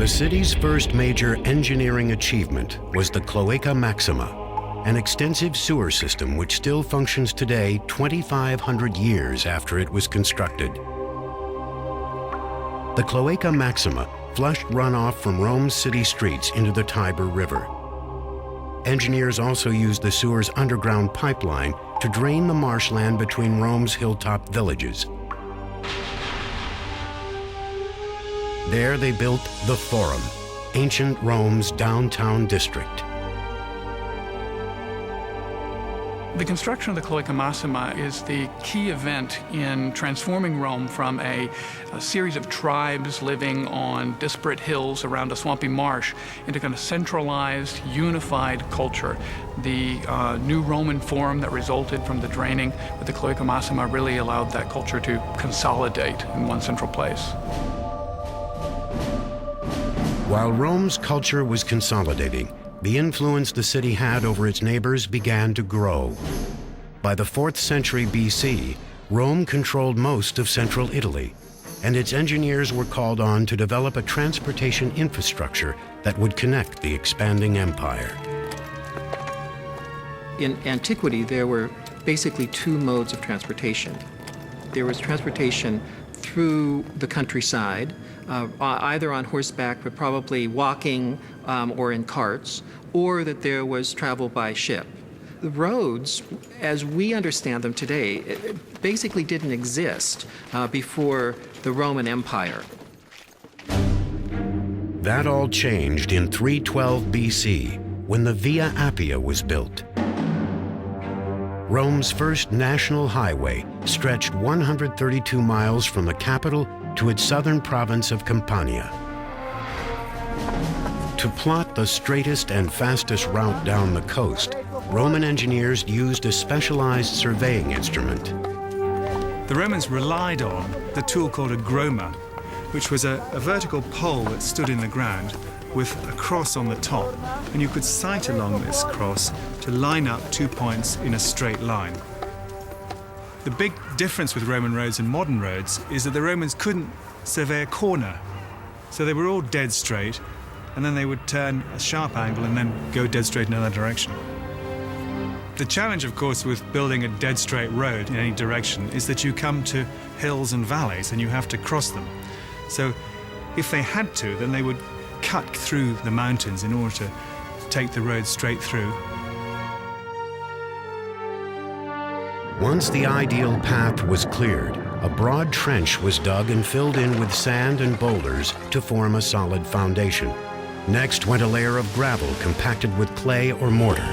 The city's first major engineering achievement was the Cloaaca Maxima, an extensive sewer system which still functions today 2,500 years after it was constructed. The Cloaaca Maxima flushed runoff from Rome's city streets into the Tiber River. Engineers also used the sewer's underground pipeline to drain the marshland between Rome's hilltop villages. There they built the Forum, ancient Rome's downtown district. The construction of the Cloaaca Maxima is the key event in transforming Rome from a series of tribes living on disparate hills around a swampy marsh into kind of centralized, unified culture. The new Roman Forum that resulted from the draining with the Cloaaca Maxima really allowed that culture to consolidate in one central place. While Rome's culture was consolidating, the influence the city had over its neighbors began to grow. By the 4th century BC, Rome controlled most of central Italy, and its engineers were called on to develop a transportation infrastructure that would connect the expanding empire. In antiquity, there were basically two modes of transportation. There was transportation through the countryside, either on horseback, but probably walking or in carts, or that there was travel by ship. The roads, as we understand them today, basically didn't exist before the Roman Empire. That all changed in 312 BC, when the Via Appia was built. Rome's first national highway stretched 132 miles from the capital to its southern province of Campania. To plot the straightest and fastest route down the coast, Roman engineers used a specialized surveying instrument. The Romans relied on the tool called a groma, which was a vertical pole that stood in the ground with a cross on the top, and you could sight along this cross to line up 2 points in a straight line. The big difference with Roman roads and modern roads is that the Romans couldn't survey a corner, so they were all dead straight, and then they would turn a sharp angle and then go dead straight in another direction. The challenge, of course, with building a dead straight road in any direction is that you come to hills and valleys and you have to cross them. So if they had to, then they would cut through the mountains in order to take the road straight through. Once the ideal path was cleared, a broad trench was dug and filled in with sand and boulders to form a solid foundation. Next went a layer of gravel compacted with clay or mortar.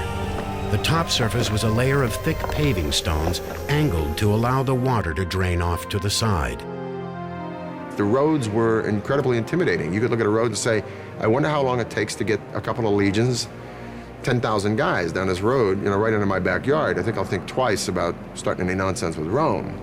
The top surface was a layer of thick paving stones angled to allow the water to drain off to the side. The roads were incredibly intimidating. You could look at a road and say, I wonder how long it takes to get a couple of legions, 10,000 guys down this road, right into my backyard. I think I'll think twice about starting any nonsense with Rome.